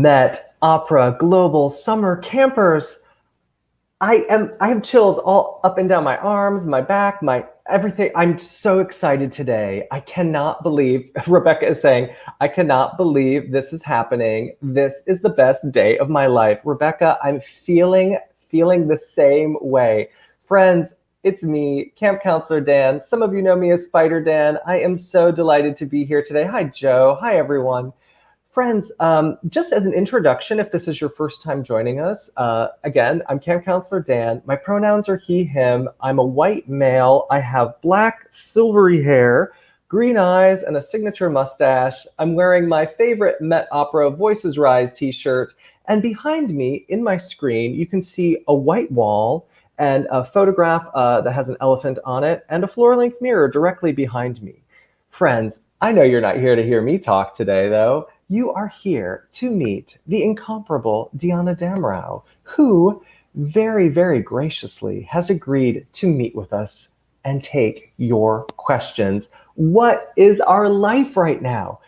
Met Opera Global Summer Campers. I have chills all up and down my arms, my back, my everything. I'm so excited today. I cannot believe Rebecca is saying, I cannot believe this is happening. This is the best day of my life. Rebecca, I'm feeling the same way. Friends, it's me, Camp Counselor Dan. Some of you know me as Spider Dan. I am so delighted to be here today. Hi, Joe. Hi, everyone. Friends, just as an introduction, if this is your first time joining us, again, I'm Camp Counselor Dan. My pronouns are he, him. I'm a white male. I have black, silvery hair, green eyes, and a signature mustache. I'm wearing my favorite Met Opera Voices Rise t-shirt. And behind me, in my screen, you can see a white wall and a photograph that has an elephant on it, and a floor-length mirror directly behind me. Friends, I know you're not here to hear me talk today, though. You are here to meet the incomparable Diana Damrau, who very, very graciously has agreed to meet with us and take your questions. What is our life right now?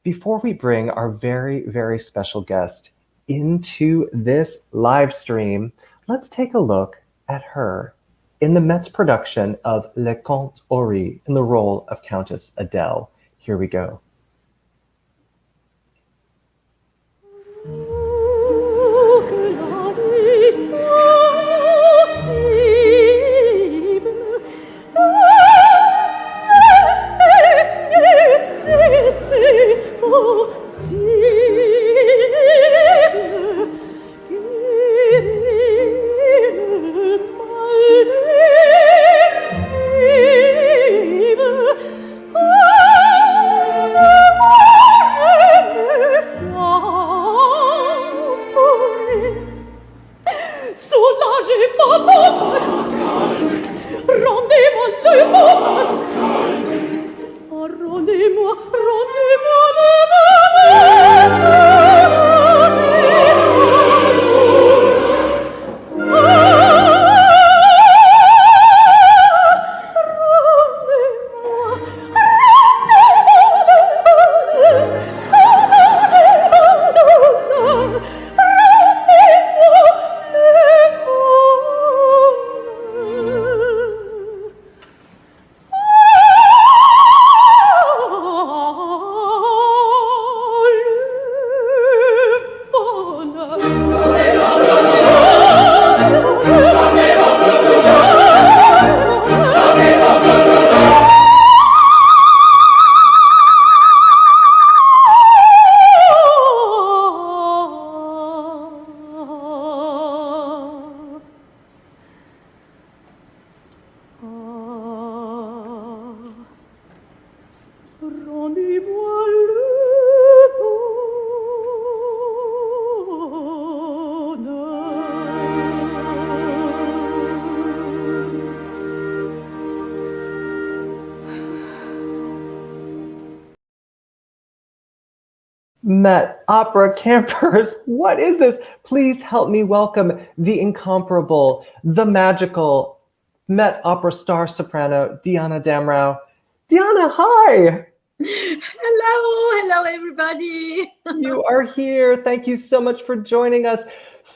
Before we bring our very, very special guest into this live stream, let's take a look at her in the Met's production of Le Comte Ory in the role of Countess Adele. Here we go. Met Opera Campers, what is this? Please help me welcome the incomparable, the magical Met Opera star soprano, Diana Damrau. Diana, hi! Hello everybody. You are here. Thank you so much for joining us.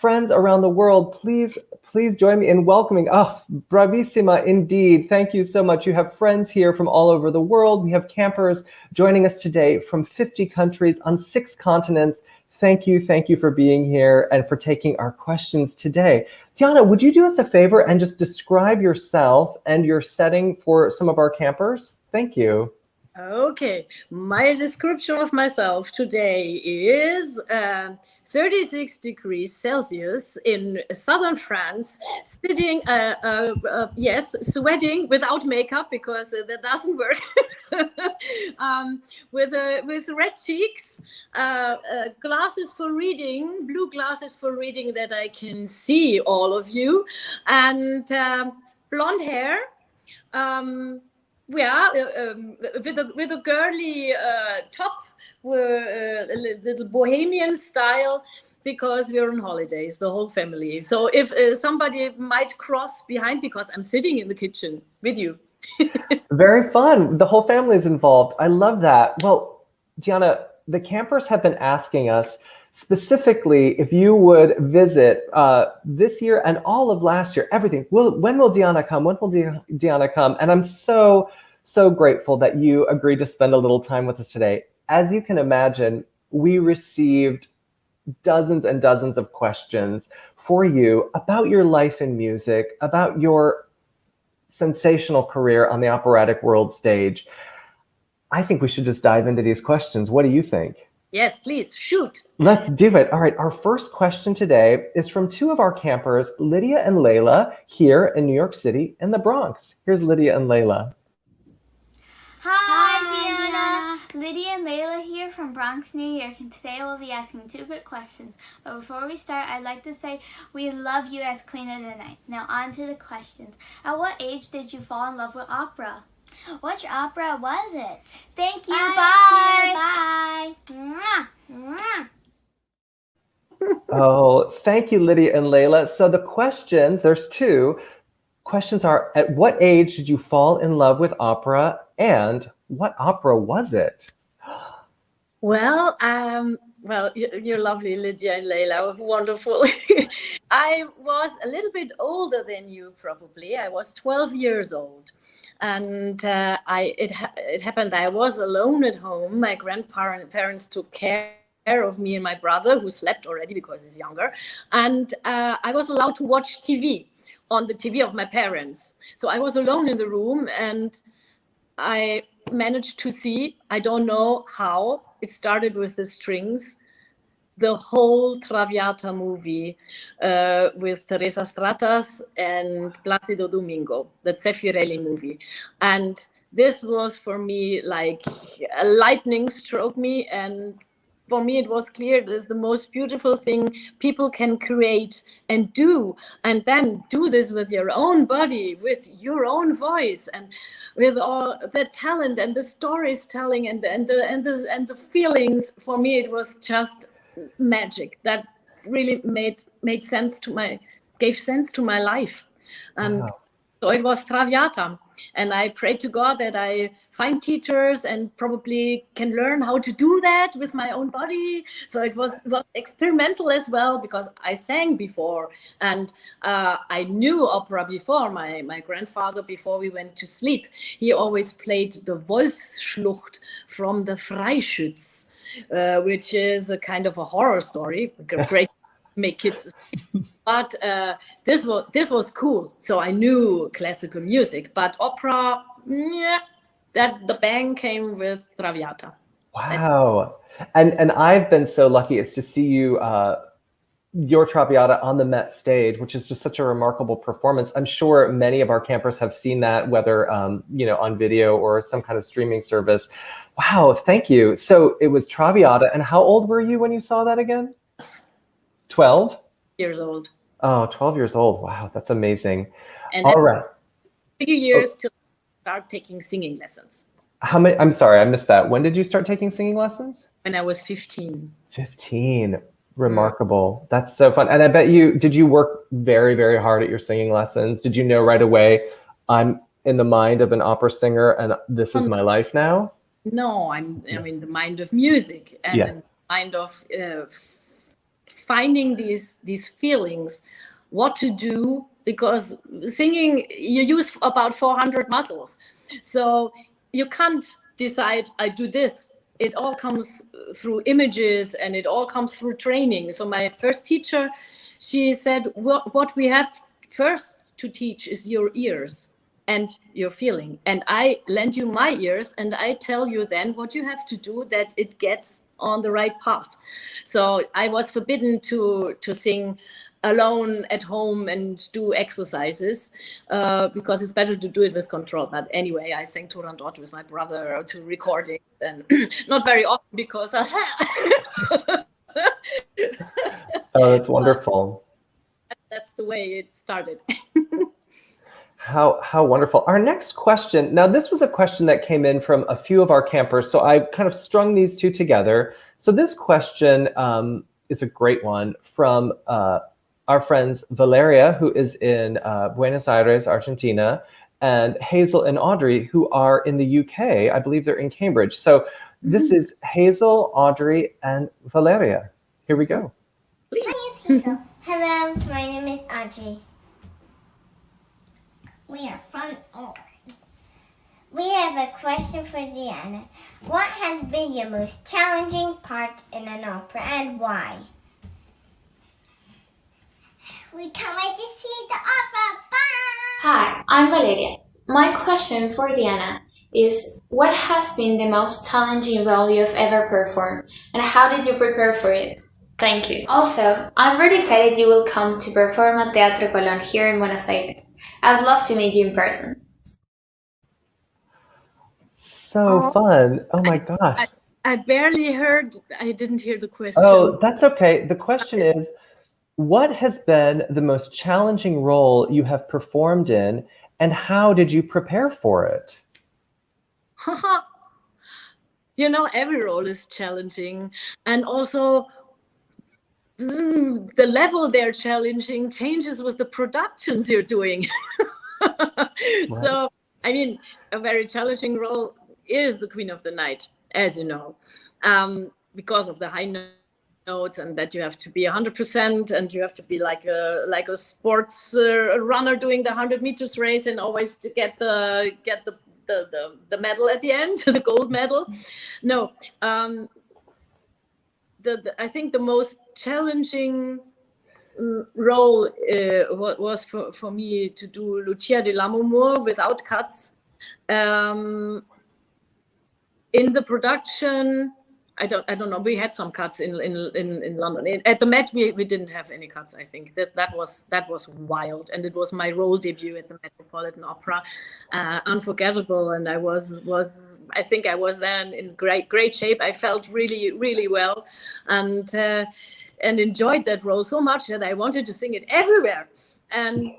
Friends around the world, please join me in welcoming. Oh, bravissima indeed. Thank you so much. You have friends here from all over the world. We have campers joining us today from 50 countries on 6 continents. Thank you for being here and for taking our questions today. Diana, would you do us a favor and just describe yourself and your setting for some of our campers? Thank you. Okay, my description of myself today is 36 degrees Celsius in southern France, sitting, sweating without makeup because that doesn't work, with red cheeks, glasses for reading, blue glasses for reading that I can see all of you, and blonde hair. With a girly top, a little bohemian style, because we're on holidays, the whole family. So if somebody might cross behind, because I'm sitting in the kitchen with you. Very fun. The whole family is involved. I love that. Well, Diana, the campers have been asking us specifically, if you would visit this year and all of last year, everything. When will Diana come? When will Diana come? And I'm so, so grateful that you agreed to spend a little time with us today. As you can imagine, we received dozens and dozens of questions for you about your life in music, about your sensational career on the operatic world stage. I think we should just dive into these questions. What do you think? Yes, please shoot. Let's do it. All right. Our first question today is from two of our campers, Lydia and Layla, here in New York City in the Bronx. Here's Lydia and Layla. Hi, Diana. Lydia and Layla here from Bronx, New York, and today we'll be asking two quick questions. But before we start, I'd like to say we love you as Queen of the Night. Now on to the questions. At what age did you fall in love with opera? Which opera was it? Thank you. Bye. Bye. Mwah. Mwah. Oh, thank you, Lydia and Layla. So the questions, there's two. Questions are, at what age did you fall in love with opera, and what opera was it? Well, you're lovely, Lydia and Layla. Wonderful. I was a little bit older than you, probably. I was 12 years old. And it happened I was alone at home. My grandparents took care of me and my brother, who slept already because he's younger. And I was allowed to watch TV on the TV of my parents. So I was alone in the room, and I managed to see, I don't know how, it started with the strings, the whole Traviata movie with Teresa Stratas and Placido Domingo, the Zeffirelli movie. And this was for me like a lightning struck me, and for me it was clear this is the most beautiful thing people can create and do, and then do this with your own body, with your own voice, and with all the talent and the stories telling and the feelings. For me it was just magic that really gave sense to my life. And Wow. so it was Traviata, and I prayed to God that I find teachers and probably can learn how to do that with my own body. So it was experimental as well, because I sang before, and I knew opera before. My grandfather, before we went to sleep, he always played the Wolfsschlucht from the Freischütz, which is a kind of a horror story. Great, make kids. But this was cool. So I knew classical music, but opera, yeah, that the bang came with Traviata. Wow. And I've been so lucky as to see you, your Traviata on the Met stage, which is just such a remarkable performance. I'm sure many of our campers have seen that, whether on video or some kind of streaming service. Wow, thank you. So it was Traviata. And how old were you when you saw that again? 12? Years old. Oh, 12 years old. Wow, that's amazing. And All right. a few years to start taking singing lessons. How many? I'm sorry, I missed that. When did you start taking singing lessons? When I was 15. 15. Remarkable. That's so fun. And I bet did you work very, very hard at your singing lessons? Did you know right away, I'm in the mind of an opera singer and this is my life now? No, I'm in the mind of music, and in the mind of finding these feelings, what to do, because singing, you use about 400 muscles. So you can't decide, I do this. It all comes through images, and it all comes through training. So my first teacher, she said, what we have first to teach is your ears and your feeling. And I lend you my ears, and I tell you then what you have to do that it gets on the right path. So I was forbidden to sing alone at home and do exercises because it's better to do it with control. But anyway, I sang Turandot with my brother to recordings, and not very often because Oh, that's wonderful. That's the way it started. How wonderful. Our next question, now this was a question that came in from a few of our campers, so I kind of strung these two together. So this question is a great one from our friends Valeria, who is in Buenos Aires, Argentina, and Hazel and Audrey, who are in the UK. I believe they're in Cambridge. So this is Hazel, Audrey, and Valeria. Here we go. Please. Hello, my name is Audrey. We are from England. We have a question for Diana. What has been your most challenging part in an opera and why? We can't wait to see the opera. Bye! Hi, I'm Valeria. My question for Diana is, what has been the most challenging role you've ever performed, and how did you prepare for it? Thank you. Also, I'm really excited you will come to perform at Teatro Colón here in Buenos Aires. I'd love to meet you in person. So fun. Oh my gosh. I barely heard, I didn't hear the question. Oh, that's okay. The question is, what has been the most challenging role you have performed in, and how did you prepare for it? You know, every role is challenging, and also the level they're challenging changes with the productions you're doing. So, I mean, a very challenging role is the Queen of the Night, as you know, because of the high notes, and that you have to be 100%, and you have to be like a sports runner doing the 100 meters race, and always to get the medal at the end, the gold medal. No, I think the most challenging role was for me to do Lucia di Lammermoor without cuts. In the production, I don't know. We had some cuts in London. At the Met, we didn't have any cuts. I think that was wild, and it was my role debut at the Metropolitan Opera, unforgettable. And I think I was then in great shape. I felt really well, and enjoyed that role so much that I wanted to sing it everywhere. And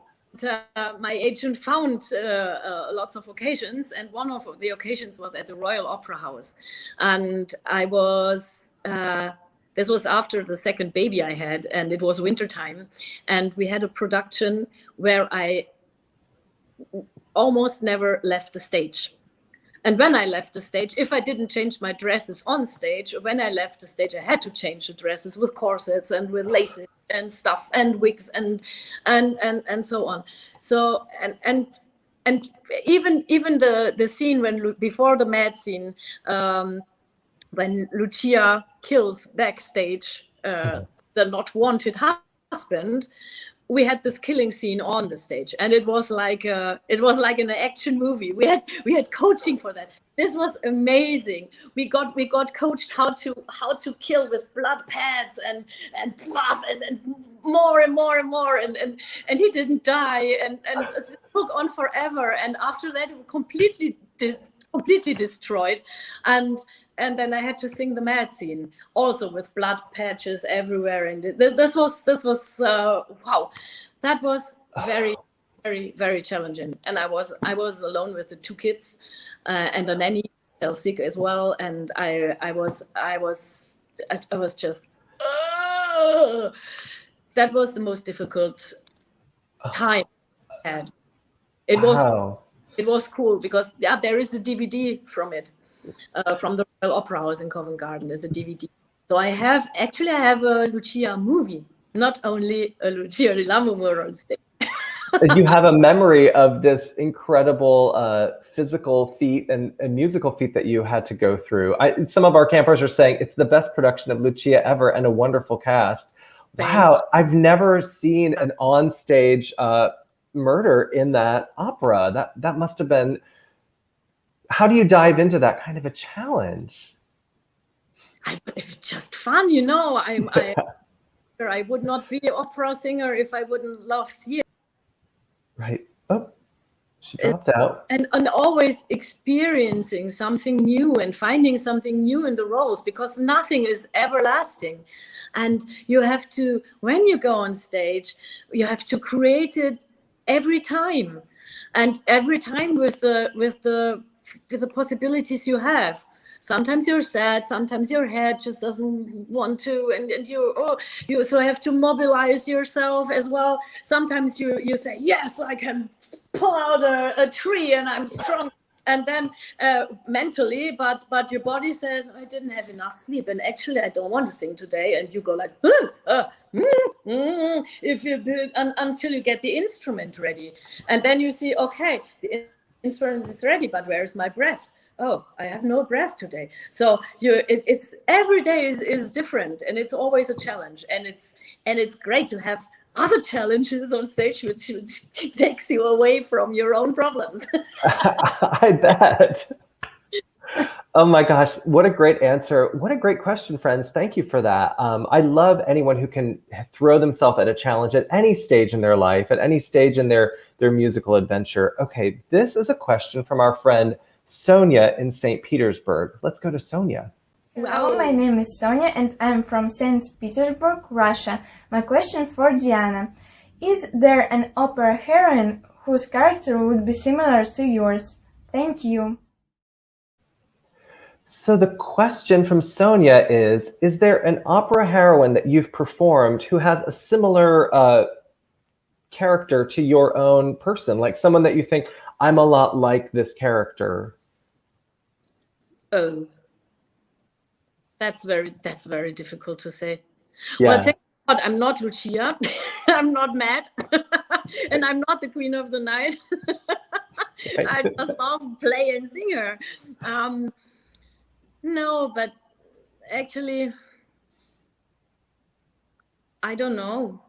my agent found lots of occasions, and one of the occasions was at the Royal Opera House, and I was this was after the second baby I had, and it was wintertime, and we had a production where I almost never left the stage. And when I left the stage, if I didn't change my dresses on stage, when I left the stage, I had to change the dresses with corsets and with laces and stuff and wigs and so on. So and even the scene before the mad scene, when Lucia kills backstage the not wanted husband, we had this killing scene on the stage, and it was like an action movie. We had coaching for that. This was amazing. We got coached how to kill with blood pads and more and more and more, and he didn't die, and it took on forever. And after that, it completely destroyed, and then I had to sing the mad scene, also with blood patches everywhere. And this was wow, that was very challenging. And I was alone with the two kids and a nanny, fell sick as well. And I was just that was the most difficult time I had. It was cool because there is a DVD from it. From the Royal Opera House in Covent Garden. There's a DVD. So I have a Lucia movie, not only a Lucia di Lammermoor on stage. You have a memory of this incredible physical feat and musical feat that you had to go through. Some of our campers are saying it's the best production of Lucia ever and a wonderful cast. Wow, I've never seen an on-stage murder in that opera. That must have been. How do you dive into that kind of a challenge? It's just fun, you know. I would not be an opera singer if I wouldn't love theater. Right. Oh, she dropped out. And always experiencing something new and finding something new in the roles, because nothing is everlasting. And you have to, when you go on stage, you have to create it every time. And every time with the possibilities you have. Sometimes you're sad, sometimes your head just doesn't want to, and you so have to mobilize yourself as well. Sometimes you say, yes, I can pull out a tree and I'm strong. and then mentally, but your body says, I didn't have enough sleep, and actually I don't want to sing today, and you go like if you do until you get the instrument ready, and then you see, okay, the instrument is ready, but where is my breath? Oh, I have no breath today. So it's every day is different, and it's always a challenge, and it's great to have other challenges on stage, which takes you away from your own problems. I bet. Oh my gosh, what a great answer. What a great question, friends. Thank you for that. I love anyone who can throw themselves at a challenge at any stage in their life, at any stage in their musical adventure. Okay, this is a question from our friend Sonia in St. Petersburg. Let's go to Sonia. Hello, my name is Sonia and I'm from St. Petersburg, Russia. My question for Diana. Is there an opera heroine whose character would be similar to yours? Thank you. So the question from Sonia is there an opera heroine that you've performed who has a similar character to your own person? Like someone that you think, I'm a lot like this character? Oh, that's very difficult to say. Yeah. Well, thank God I'm not Lucia. I'm not mad. And I'm not the queen of the night. I just love play and sing her. No, but actually, I don't know.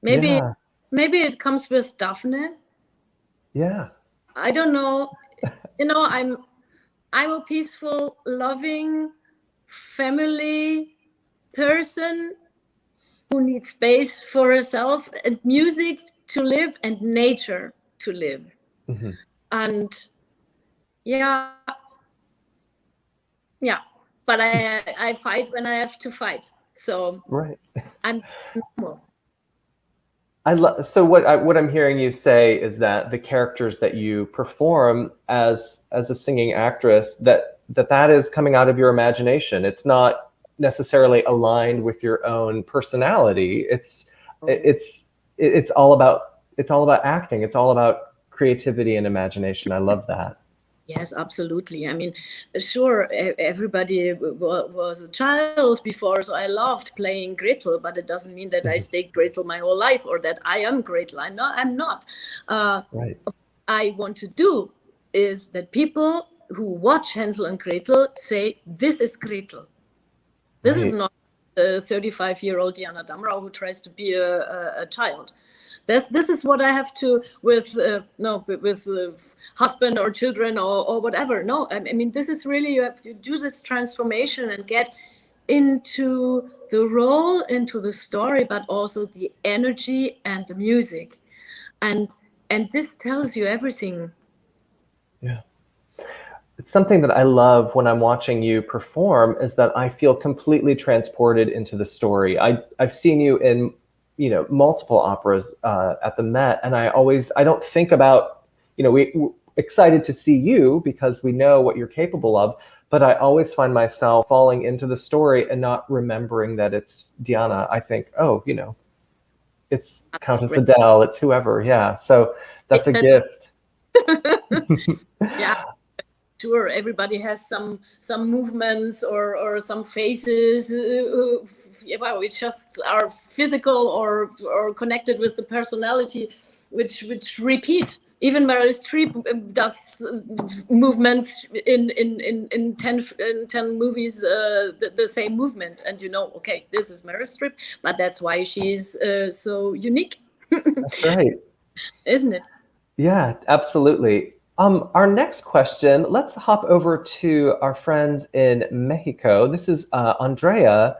Maybe it comes with Daphne. Yeah. I don't know. I'm a peaceful, loving, family person who needs space for herself and music to live and nature to live. Mm-hmm. And yeah, but I fight when I have to fight. So right. I'm normal. So what I'm hearing you say is that the characters that you perform as a singing actress, that is coming out of your imagination. It's not necessarily aligned with your own personality. It's all about acting. It's all about creativity and imagination. I love that. Yes, absolutely. I mean, sure, everybody was a child before, so I loved playing Gretel, but it doesn't mean that I stayed Gretel my whole life or that I am Gretel. I'm not. Right. What I want to do is that people who watch Hansel and Gretel say, this is Gretel. This is not the 35-year-old Diana Damrau who tries to be a child. This is what I have to with husband or children or whatever. No, I mean, this is really, you have to do this transformation and get into the role, into the story, but also the energy and the music. And this tells you everything. Yeah. It's something that I love when I'm watching you perform is that I feel completely transported into the story. I've seen you in multiple operas at the Met, and I don't think about, we're excited to see you because we know what you're capable of, but I always find myself falling into the story and not remembering that it's Diana. I think, it's Countess Adele, it's whoever. Yeah, so that's a gift. Yeah. Sure, everybody has some movements or some faces which just are physical or connected with the personality, which repeat. Even Meryl Streep does movements in 10 movies, the same movement, and okay, this is Meryl Streep, but that's why she's so unique. That's right, isn't it? Yeah, absolutely. Our next question, let's hop over to our friends in Mexico. This is Andrea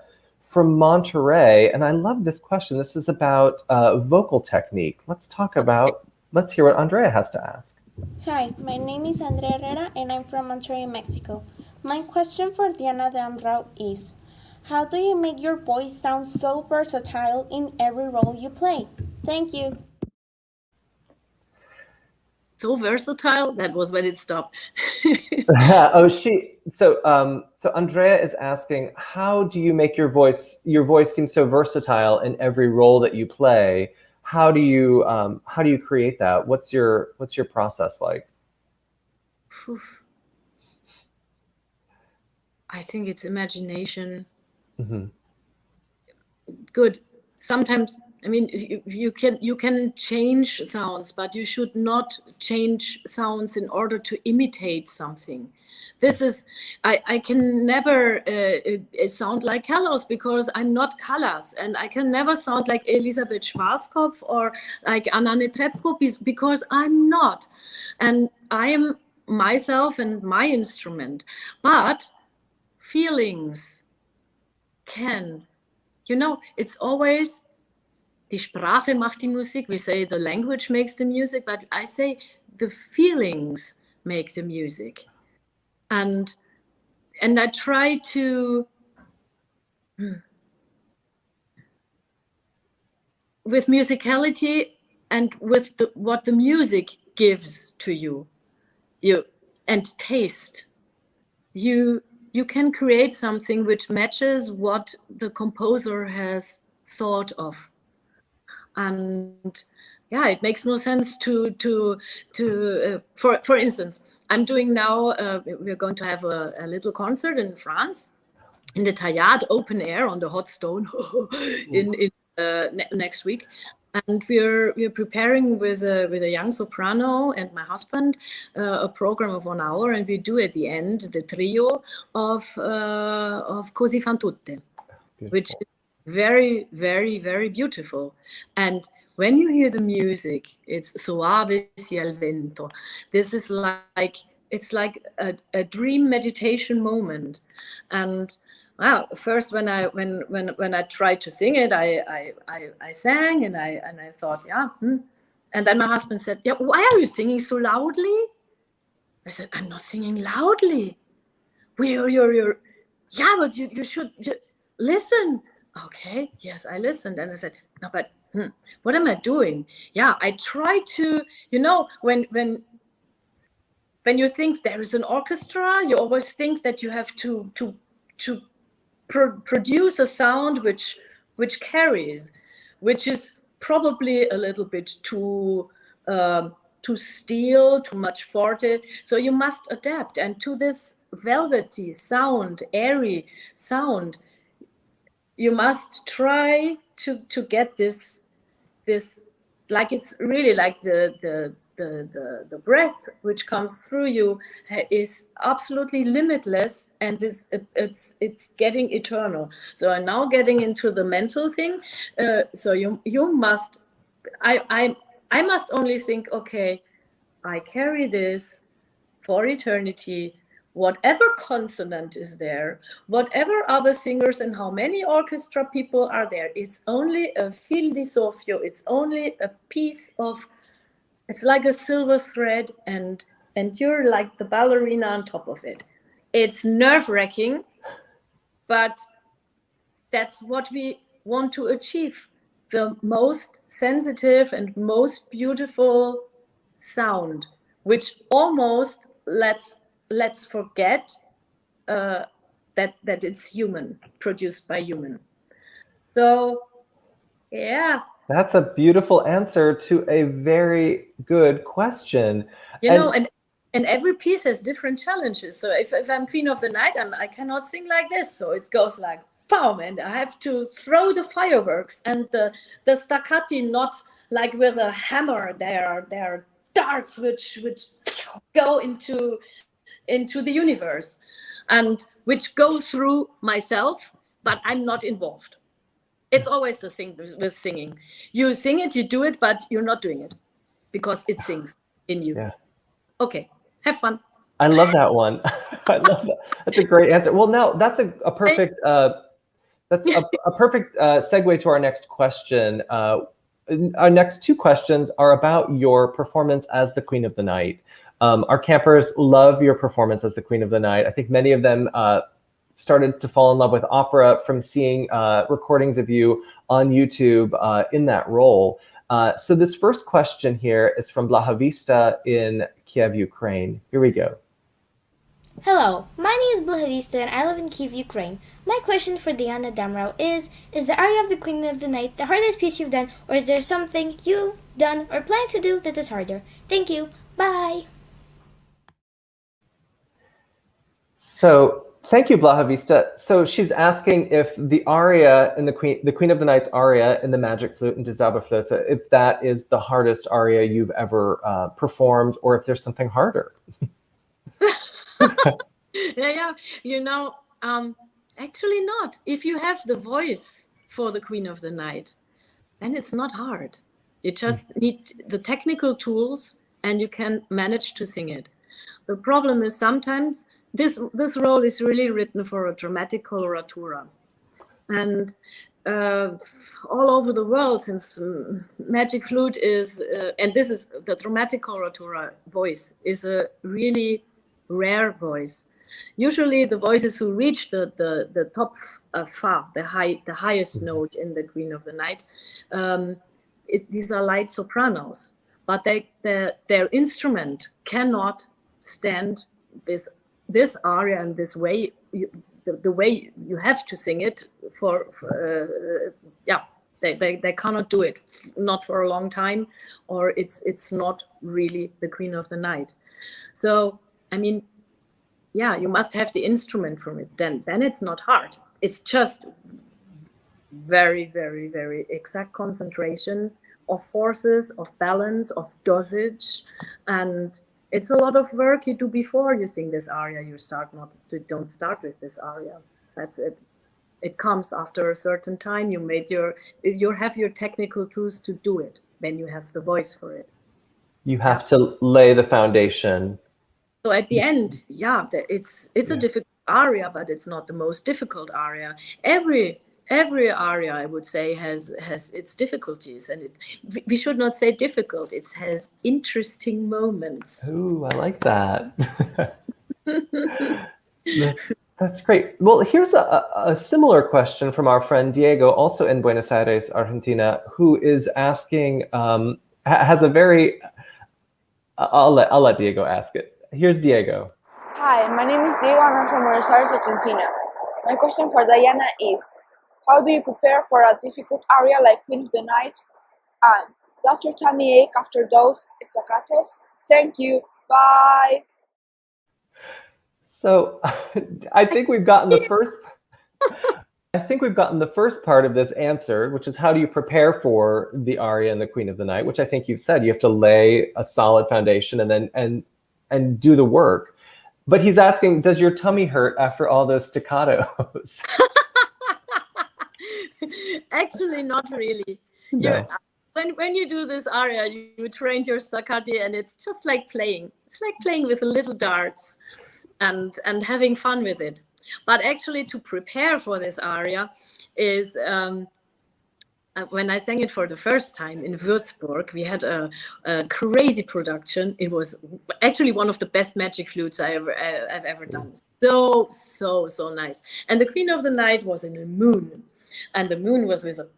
from Monterrey, and I love this question. This is about vocal technique. Let's hear what Andrea has to ask. Hi, my name is Andrea Herrera, and I'm from Monterrey, Mexico. My question for Diana Damrau is, how do you make your voice sound so versatile in every role you play? Thank you. So versatile, that was when it stopped. So Andrea is asking, how do you make your voice seem so versatile in every role that you play? How do you create that? What's your process like? Phew. I think it's imagination. Good. Sometimes, I mean, you can change sounds, but you should not change sounds in order to imitate something. This is, I can never sound like Callas because I'm not Callas, and I can never sound like Elisabeth Schwarzkopf or like Anna Netrebko because I'm not, and I am myself and my instrument. But feelings can, it's always die Sprache macht die Musik. We say the language makes the music, but I say the feelings make the music. And I try to, with musicality and with what the music gives to you and taste, you can create something which matches what the composer has thought of. And yeah, it makes no sense for instance, I'm doing now, we're going to have a little concert in France, in the Tayad open air on the hot stone next week. And we're preparing with a young soprano and my husband a program of 1 hour, and we do at the end the trio of Così fan tutte, which is very, very, very beautiful. And when you hear the music, it's Soave sia il vento. This is it's like a dream meditation moment. And wow, first when I tried to sing it, I sang and I thought, yeah. And then my husband said, yeah, why are you singing so loudly? I said, I'm not singing loudly. Yeah, but you should listen. Okay, yes, I listened. And I said, no, but what am I doing? Yeah, I try to, when you think there is an orchestra, you always think that you have to produce a sound which carries, which is probably a little bit too steel, too much forte. So you must adapt. And to this velvety sound, airy sound, you must try to get this, like it's really like the breath which comes through you is absolutely limitless, and it's getting eternal. So I'm now getting into the mental thing. So you must, I must only think, okay, I carry this for eternity. Whatever consonant is there, whatever other singers and how many orchestra people are there, it's only a fil di soffio, it's only a piece of, it's like a silver thread, and you're like the ballerina on top of it. It's nerve-wracking, but that's what we want to achieve. The most sensitive and most beautiful sound, which almost let's forget that it's human, produced by human. So, yeah. That's a beautiful answer to a very good question. And every piece has different challenges. So if I'm Queen of the Night, I cannot sing like this. So it goes like, boom, and I have to throw the fireworks, and the staccati, not like with a hammer. There are darts which go into the universe, and which go through myself, but I'm not involved. It's always the thing with singing. You sing it, you do it, but you're not doing it because it sings in you. Yeah. Okay, have fun. I love that one. I love that. That's a great answer. Well, now that's a perfect perfect segue to our next question. Our next two questions are about your performance as the Queen of the Night. Our campers love your performance as the Queen of the Night. I think many of them started to fall in love with opera from seeing recordings of you on YouTube in that role. So this first question here is from Blahavista in Kiev, Ukraine. Here we go. Hello, my name is Blahavista and I live in Kiev, Ukraine. My question for Diana Damrau is the aria of the Queen of the Night the hardest piece you've done, or is there something you've done or plan to do that is harder? Thank you. Bye! So thank you, Blahavista. So she's asking if the aria in the Queen of the Night's aria in the Magic Flute and Die Zauberflöte, if that is the hardest aria you've ever performed, or if there's something harder. Yeah, actually not. If you have the voice for the Queen of the Night, then it's not hard. You just need the technical tools and you can manage to sing it. The problem is sometimes this role is really written for a dramatic coloratura. And all over the world, since Magic Flute is, and this is the dramatic coloratura voice, is a really rare voice. Usually the voices who reach the top fa, the highest note in the Queen of the Night, these are light sopranos, but their instrument cannot stand this aria and this way, the way you have to sing it they cannot do it, not for a long time, or it's not really the Queen of the Night. So I mean, yeah, you must have the instrument from it. Then it's not hard. It's just very, very, very exact concentration of forces, of balance, of dosage, and it's a lot of work you do before you sing this aria. Don't start with this aria. That's it. It comes after a certain time. You have your technical tools to do it. Then you have the voice for it. You have to lay the foundation. So at the end, it's a difficult aria, but it's not the most difficult aria. Every aria, I would say, has its difficulties, and we should not say difficult. It has interesting moments. Ooh, I like that. That's great. Well, here's a similar question from our friend Diego, also in Buenos Aires, Argentina, who is asking, has a very, I'll let Diego ask it. Here's Diego. Hi, my name is Diego and I'm from Buenos Aires, Argentina. My question for Diana is, how do you prepare for a difficult aria like Queen of the Night? And does your tummy ache after those staccatos? Thank you. Bye. So I think we've gotten the first. I think we've gotten the first part of this answer, which is how do you prepare for the aria and the Queen of the Night, which I think you've said you have to lay a solid foundation and then and do the work. But he's asking, does your tummy hurt after all those staccatos? Actually, not really. No. When you do this aria, you train your staccati, and it's just like playing. It's like playing with little darts and having fun with it. But actually, to prepare for this aria is when I sang it for the first time in Würzburg, we had a crazy production. It was actually one of the best magic flutes I've ever done. So nice. And the Queen of the Night was in a moon, and the moon was with a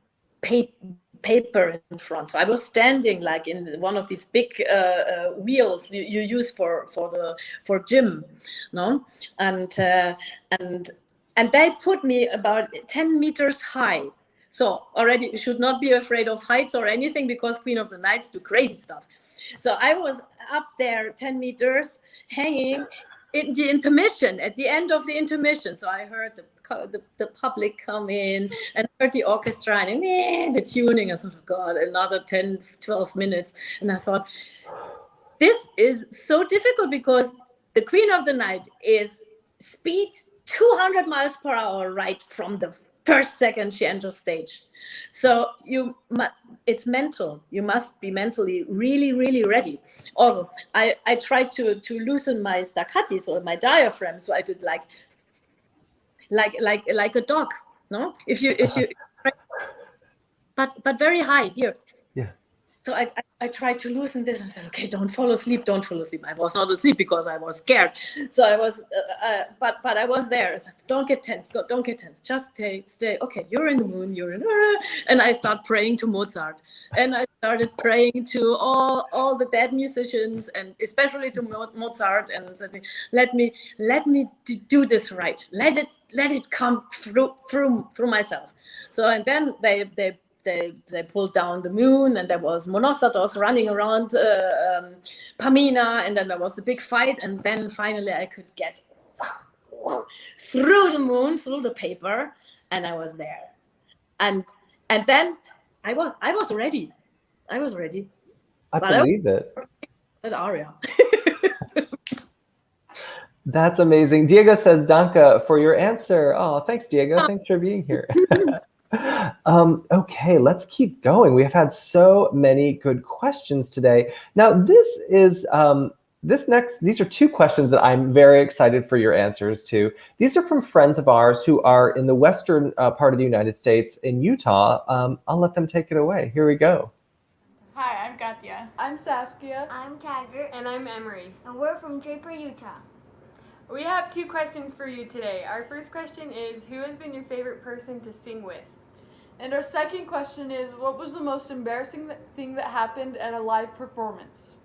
paper in front. So I was standing like in one of these big wheels you use for gym, no? And they put me about 10 meters high. So already you should not be afraid of heights or anything, because Queen of the Nights do crazy stuff. So I was up there 10 meters hanging in the intermission, at the end of the intermission. So I heard the public come in and heard the orchestra and the tuning. I thought, oh God, another 10, 12 minutes. And I thought, this is so difficult, because the Queen of the Night is speed 200 miles per hour right from the first second she enters stage. So it's mental. You must be mentally really, really ready. Also, I tried to loosen my staccatis or my diaphragm, so I did like a dog. No, if you but very high here. Yeah. So I tried to loosen this and I said, okay, don't fall asleep. I was not asleep because I was scared. So I was, but I was there. I said, don't get tense. Don't get tense. Just stay. Okay, you're in the moon. You're in. And I start praying to Mozart, and I started praying to all the dead musicians, and especially to Mozart, and said, let me do this right. Let it come through myself. So and then they pulled down the moon, and there was Monostatos running around Pamina, and then there was the big fight, and then finally I could get through the moon, through the paper, and I was there. And then I was ready. I was ready. I believe it. That aria. That's amazing. Diego says, Danke for your answer. Oh, thanks, Diego. Thanks for being here. Okay, let's keep going. We have had so many good questions today. Now, these are two questions that I'm very excited for your answers to. These are from friends of ours who are in the western part of the United States in Utah. I'll let them take it away. Here we go. Hi, I'm Katya. I'm Saskia. I'm Tagger. And I'm Emery. And we're from Draper, Utah. We have two questions for you today. Our first question is, who has been your favorite person to sing with? And our second question is, what was the most embarrassing thing that happened at a live performance?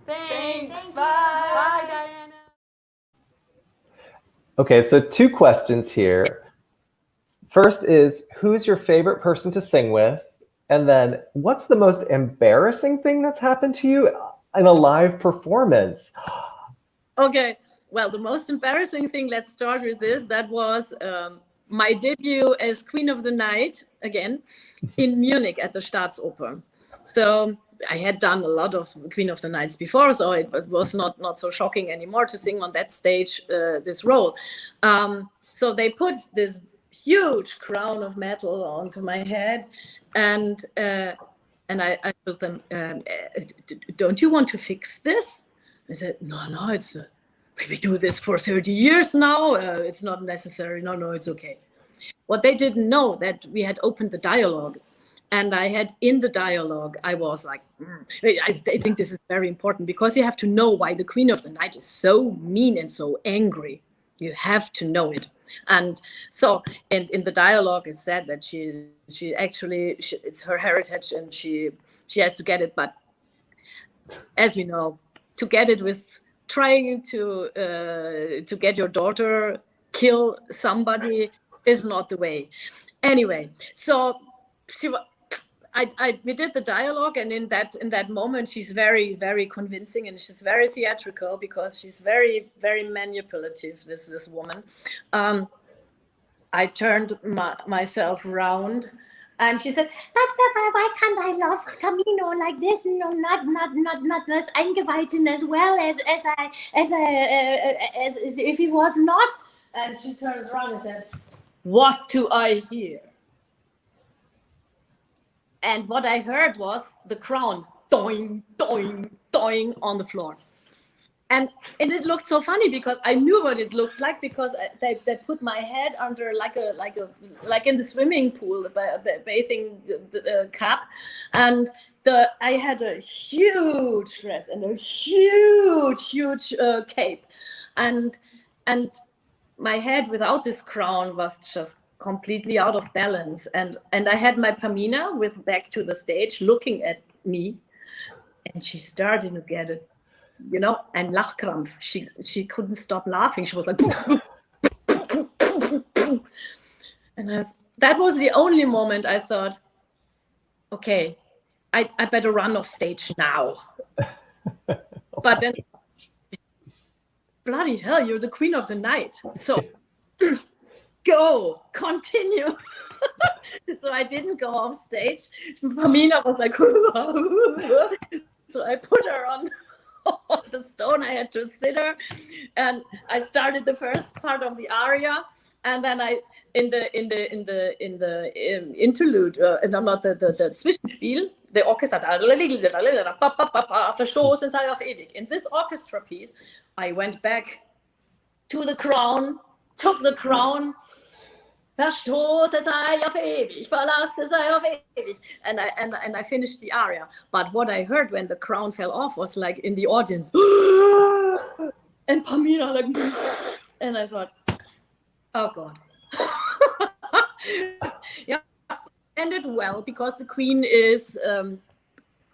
Thanks. Bye. Bye, Diana. Okay, so two questions here. First is, who's your favorite person to sing with? And then, what's the most embarrassing thing that's happened to you in a live performance? Okay, well, the most embarrassing thing, let's start with this. That was my debut as Queen of the Night, again, in Munich at the Staatsoper. So I had done a lot of Queen of the Nights before, so it was not so shocking anymore to sing on that stage this role. So they put this huge crown of metal onto my head, and I told them, don't you want to fix this? I said, no, we do this for 30 years now. It's not necessary. No, it's okay. What they didn't know, that we had opened the dialogue, and I had in the dialogue, I was like, I think this is very important, because you have to know why the Queen of the Night is so mean and so angry. You have to know it. And so in the dialogue, it said that she actually, it's her heritage and she has to get it. But as we know, to get it with trying to get your daughter, kill somebody is not the way. Anyway, so we did the dialogue, and in that moment, she's very, very convincing, and she's very theatrical, because she's very, very manipulative, this woman. I turned myself around, and she said, but why can't I love Tamino like this? No, not as Eingeweihten as well as if he was not. And she turns around and said, what do I hear? And what I heard was the crown doing, doing, doing on the floor. And it looked so funny, because I knew what it looked like, because they put my head under like in the swimming pool, bathing cap, and I had a huge dress and a huge cape, and my head without this crown was just completely out of balance, and I had my Pamina with back to the stage looking at me, and she started to get it. And Lachkrampf. She couldn't stop laughing. She was like, and that was the only moment I thought, okay, I better run off stage now. But then, bloody hell, you're the Queen of the Night. So continue. So I didn't go off stage. Pamina was like, so I put her on the stone. I had to sit her, and I started the first part of the aria, and then I in the interlude, not the Zwischenspiel, the orchestra, verstoßen sei auf ewig. In this orchestra piece, I went back to the crown, took the crown, verstoße sei auf ewig, verlasse sei auf ewig. And I finished the aria. But what I heard when the crown fell off was like in the audience, and Pamina like, and I thought, oh God. Yeah, ended well, because the queen is still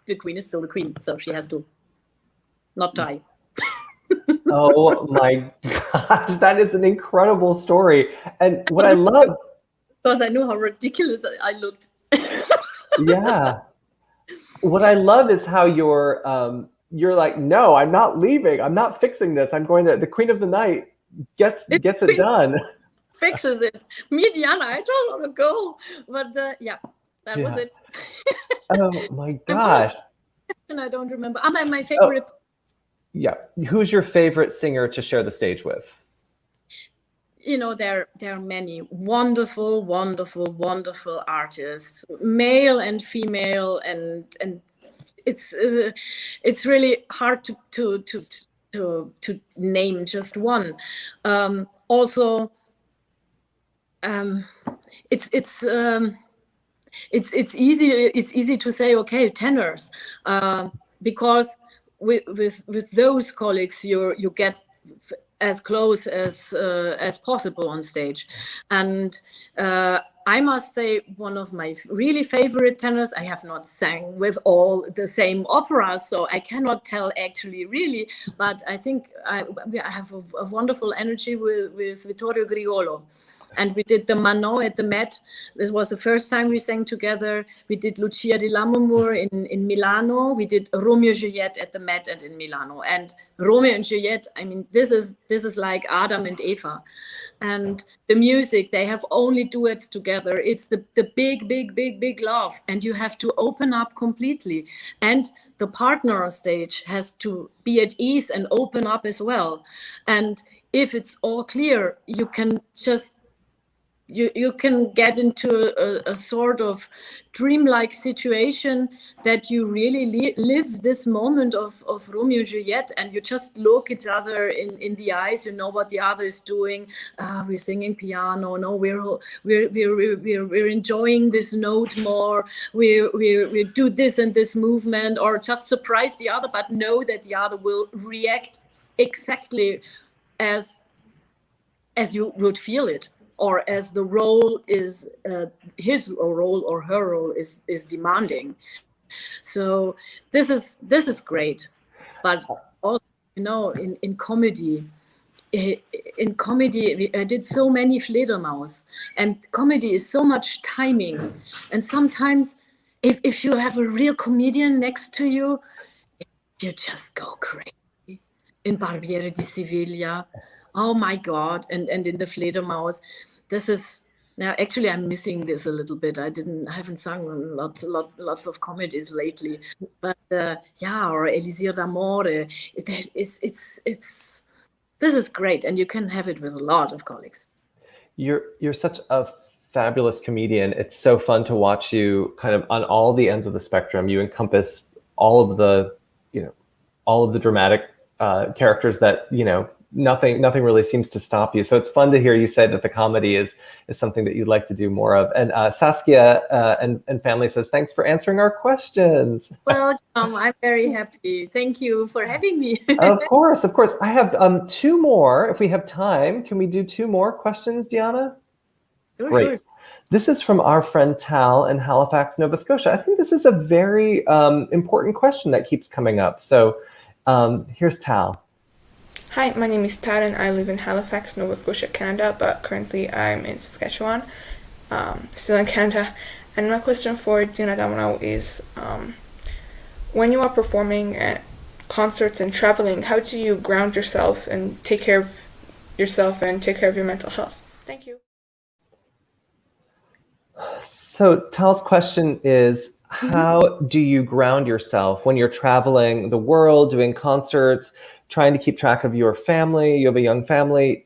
the queen, so she has to not die. Oh my gosh, that is an incredible story. And what I love, because I knew how ridiculous I looked. Yeah, what I love is how you're like, no, I'm not leaving. I'm not fixing this. I'm going to the Queen of the Night. gets it done. Fixes it. Me, Diana, I just want to go. But that was it. Oh my gosh. And I don't remember. My favorite. Yeah. Who's your favorite singer to share the stage with? There are many wonderful, wonderful, wonderful artists, male and female, and it's really hard to name just one. Also, it's easy to say, okay, tenors, because with those colleagues you get as close as possible on stage. And I must say, one of my really favorite tenors, I have not sang with all the same operas, so I cannot tell actually really, but I think I have a wonderful energy with Vittorio Griolo. And we did the Manon at the Met. This was the first time we sang together. We did Lucia di Lammermoor in Milano. We did Romeo and Juliet at the Met and in Milano. And Romeo and Juliet, I mean, this is like Adam and Eva. And the music, they have only duets together. It's the big, big, big, big love. And you have to open up completely. And the partner on stage has to be at ease and open up as well. And if it's all clear, you can just you can get into a sort of dreamlike situation that you really live this moment of Romeo and Juliet, and you just look each other in the eyes. You know what the other is doing. We're singing piano. No, we're enjoying this note more. We do this and this movement, or just surprise the other, but know that the other will react exactly as you would feel it, or as the role is his role or her role is demanding. So this is great. But also, in comedy, I did so many Fledermaus, and comedy is so much timing. And sometimes if you have a real comedian next to you, you just go crazy. In Barbiere di Siviglia, oh my God, and in the Fledermaus, this is now actually I'm missing this a little bit. I haven't sung lots of comedies lately, but or Elisir d'Amore. This is great, and you can have it with a lot of colleagues. You're such a fabulous comedian. It's so fun to watch you kind of on all the ends of the spectrum. You encompass all of the dramatic characters that nothing really seems to stop you. So it's fun to hear you say that the comedy is something that you'd like to do more of. And Saskia and family says, thanks for answering our questions. Welcome. I'm very happy. Thank you for having me. Of course. I have two more. If we have time, can we do two more questions, Diana? Great. Sure. This is from our friend Tal in Halifax, Nova Scotia. I think this is a very important question that keeps coming up. So here's Tal. Hi, my name is Tal and I live in Halifax, Nova Scotia, Canada, but currently I'm in Saskatchewan, still in Canada. And my question for Diana Damrau is, when you are performing at concerts and traveling, how do you ground yourself and take care of yourself and take care of your mental health? Thank you. So Tal's question is, how do you ground yourself when you're traveling the world, doing concerts, trying to keep track of your family? You have a young family.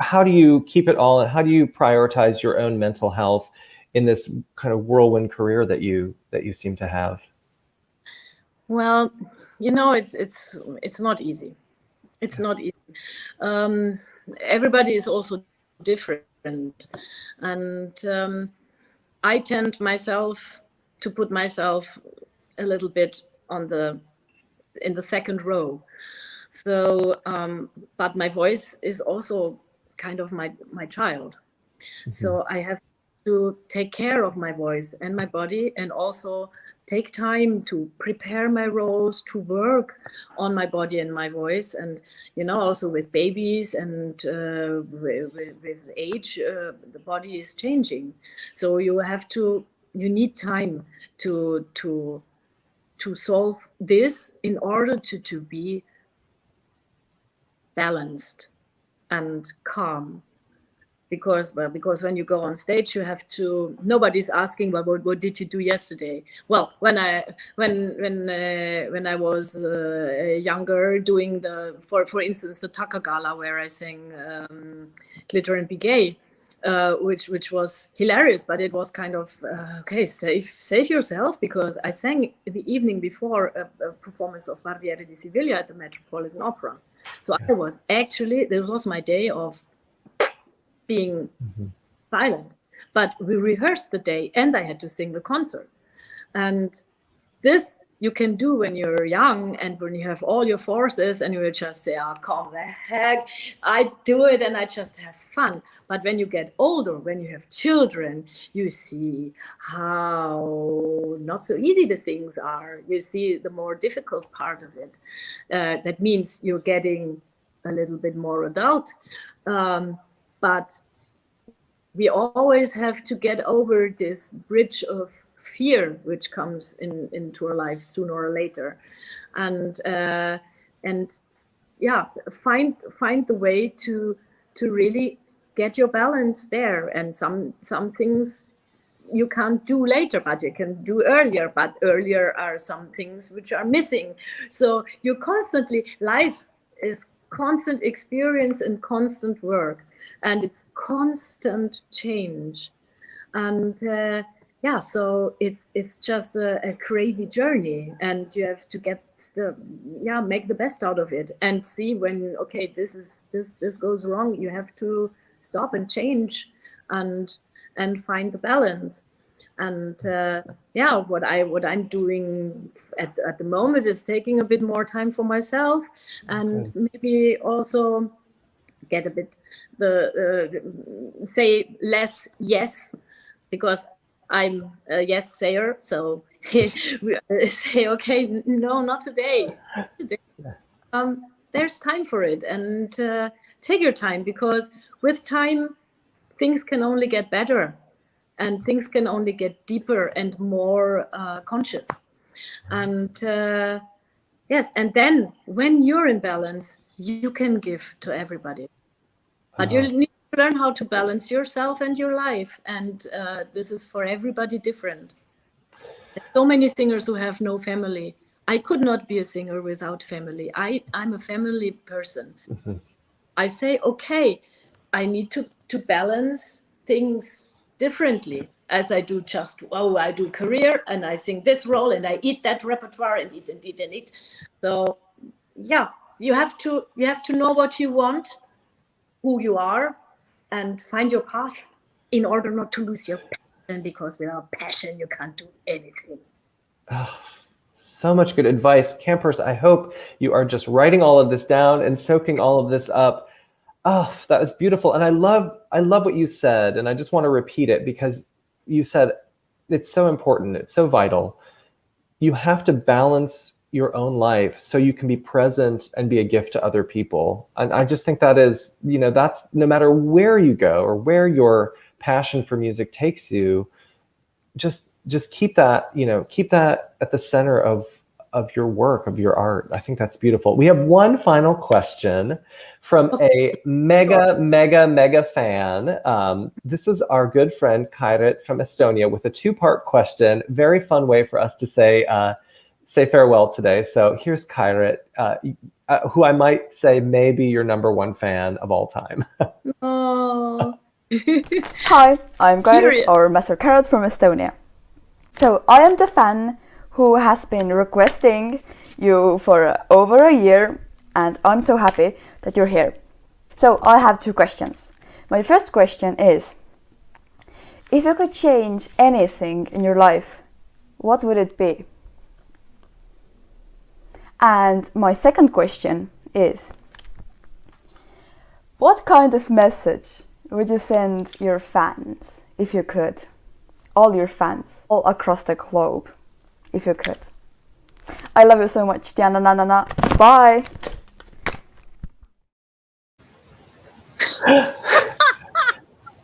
How do you keep it all, and how do you prioritize your own mental health in this kind of whirlwind career that you seem to have? Well, it's not easy. It's not easy. Everybody is also different, and I tend myself to put myself a little bit in the second row. So, but my voice is also kind of my child. Mm-hmm. So I have to take care of my voice and my body, and also take time to prepare my roles, to work on my body and my voice. And, also with babies and with age, the body is changing. So you need time to solve this in order to be balanced. and calm. Because when you go on stage, you have to. Nobody's asking, well, what did you do yesterday? Well, when I was younger, doing for instance the Tucker Gala, where I sang "Glitter and Be Gay," which was hilarious, but it was kind of okay. Save yourself, because I sang the evening before a performance of Barbiere di Siviglia at the Metropolitan Opera. So I was actually, it was my day of being silent, but we rehearsed the day and I had to sing the concert. And this you can do when you're young and when you have all your forces and you just say, oh, come the heck, I do it and I just have fun. But when you get older, when you have children, you see how not so easy the things are. You see the more difficult part of it. That means you're getting a little bit more adult. But we always have to get over this bridge of fear which comes into our life sooner or later, and yeah, find the way to really get your balance there. And some things you can't do later, but you can do earlier. But earlier are some things which are missing. So you constantly, life is constant experience and constant work. And it's constant change, and yeah, so it's just a crazy journey, and you have to make the best out of it, and see when this goes wrong, you have to stop and change, and find the balance. And yeah, what I'm doing at the moment is taking a bit more time for myself, and maybe also get a bit say less yes, because I'm a yes sayer. So say, okay, no, not today. There's time for it, and take your time, because with time things can only get better, and things can only get deeper and more conscious. And yes, and then when you're in balance, you can give to everybody. But you need to learn how to balance yourself and your life. And this is for everybody different. There's so many singers who have no family. I could not be a singer without family. I'm a family person. I say, okay, I need to balance things differently, as I do I do career and I sing this role and I eat that repertoire and eat. So yeah, you have to know what you want, who you are, and find your path in order not to lose your passion, because without passion you can't do anything. So much good advice. Campers, I hope you are just writing all of this down and soaking all of this up. Oh, that was beautiful. And I love what you said, and I just want to repeat it, because you said it's so important, it's so vital. You have to balance your own life so you can be present and be a gift to other people. And I just think that is, that's no matter where you go or where your passion for music takes you, just keep that, keep that at the center of your work, of your art. I think that's beautiful. We have one final question from a mega fan. This is our good friend Kairit from Estonia with a two-part question. Very fun way for us to say farewell today. So here's Kairit, who I might say may be your number one fan of all time. Oh. Hi, I'm Kairit, or Master Carrot from Estonia. So I am the fan who has been requesting you for over a year, and I'm so happy that you're here. So I have two questions. My first question is, if you could change anything in your life, what would it be? And my second question is, what kind of message would you send your fans, if you could? All your fans, all across the globe, if you could. I love you so much, Diana. Bye.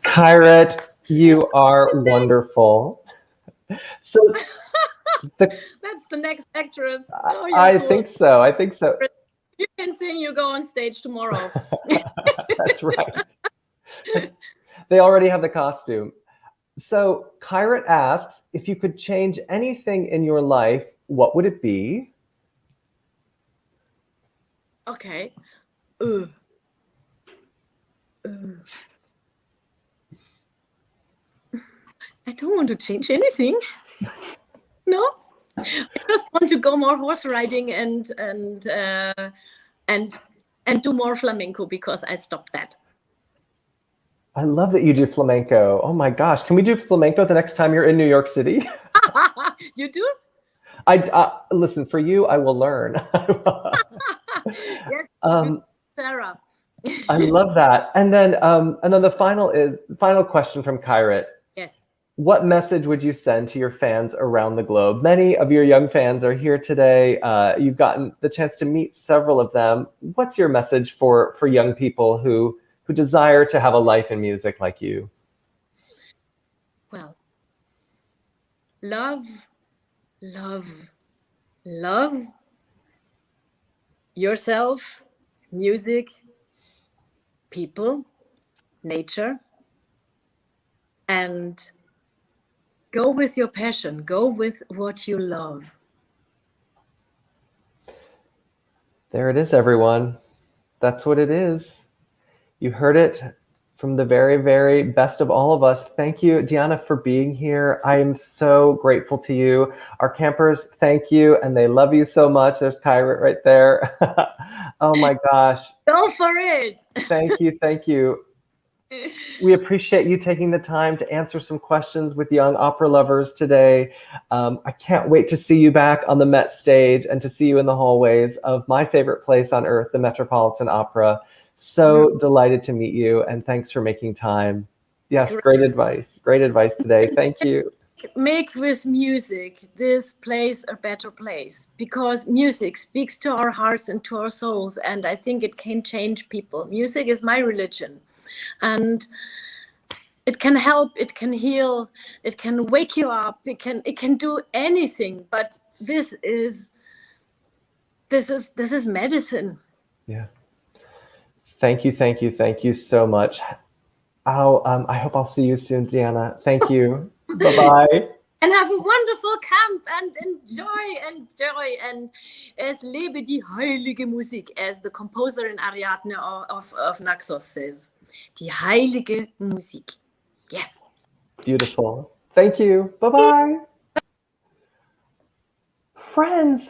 Kairit, you are wonderful. So that's the next actress. I think so. You can sing, you go on stage tomorrow. That's right. They already have the costume. So Kyrat asks, if you could change anything in your life, what would it be? Okay. I don't want to change anything. No, I just want to go more horse riding and do more flamenco because I stopped that. I love that you do flamenco. Oh my gosh, can we do flamenco the next time you're in New York City? You do? Listen, for you, I will learn. Yes, Sarah. I love that. And then the final question from Kyrat. Yes. What message would you send to your fans around the globe? Many of your young fans are here today. You've gotten the chance to meet several of them. What's your message for young people who desire to have a life in music like you? Well, love yourself, music, people, nature, and go with your passion. Go with what you love. There it is, everyone. That's what it is. You heard it from the very, very best of all of us. Thank you, Diana, for being here. I am so grateful to you. Our campers, thank you, and they love you so much. There's Kyrat right there. Oh my gosh. Go for it. Thank you, thank you. We appreciate you taking the time to answer some questions with young opera lovers today. I can't wait to see you back on the Met stage and to see you in the hallways of my favorite place on earth, the Metropolitan Opera. So delighted to meet you, and thanks for making time. Yes, great advice today. Thank you. Make with music this place a better place, because music speaks to our hearts and to our souls, and I think it can change people. Music is my religion, and it can help, it can heal, it can wake you up, it can do anything, but this is medicine. Yeah. Thank you so much. I hope I'll see you soon, Diana. Thank you. Bye-bye. And have a wonderful camp and enjoy. And es lebe die heilige Musik, as the composer in Ariadne of Naxos says. Die heilige Musik. Yes. Beautiful. Thank you. Bye-bye. Friends,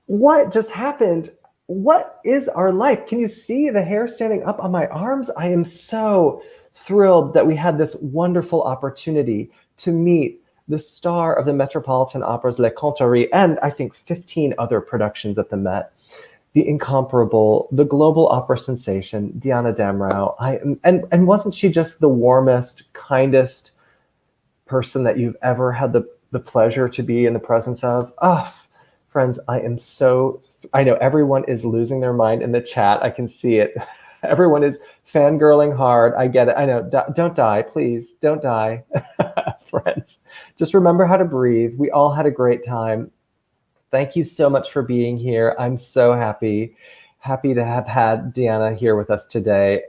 what just happened? What is our life? Can you see the hair standing up on my arms? I am so thrilled that we had this wonderful opportunity to meet the star of the Metropolitan Opera's Le Comte Ory, and I think 15 other productions at the Met, the incomparable, the global opera sensation, Diana Damrau. And wasn't she just the warmest, kindest person that you've ever had the pleasure to be in the presence of? Oh, friends, I know everyone is losing their mind in the chat. I can see it. Everyone is fangirling hard. I get it. I know. Don't die, please. Don't die. Friends, just remember how to breathe. We all had a great time. Thank you so much for being here. I'm so happy to have had Diana here with us today.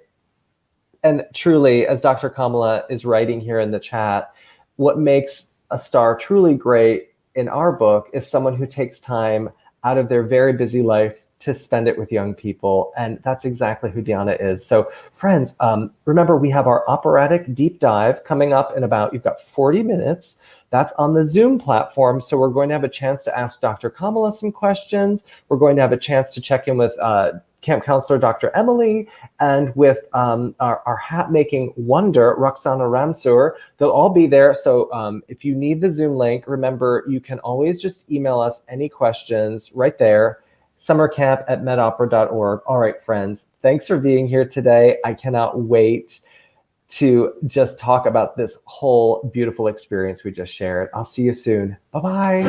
And truly, as Dr. Kamala is writing here in the chat, what makes a star truly great in our book is someone who takes time out of their very busy life to spend it with young people. And that's exactly who Diana is. So friends, remember we have our operatic deep dive coming up in you've got 40 minutes. That's on the Zoom platform. So we're going to have a chance to ask Dr. Kamala some questions. We're going to have a chance to check in with camp counselor Dr. Emily, and with our hat-making wonder, Roxana Ramsur. They'll all be there. So if you need the Zoom link, remember, you can always just email us any questions right there, summercamp@medopera.org. All right, friends, thanks for being here today. I cannot wait to just talk about this whole beautiful experience we just shared. I'll see you soon. Bye-bye.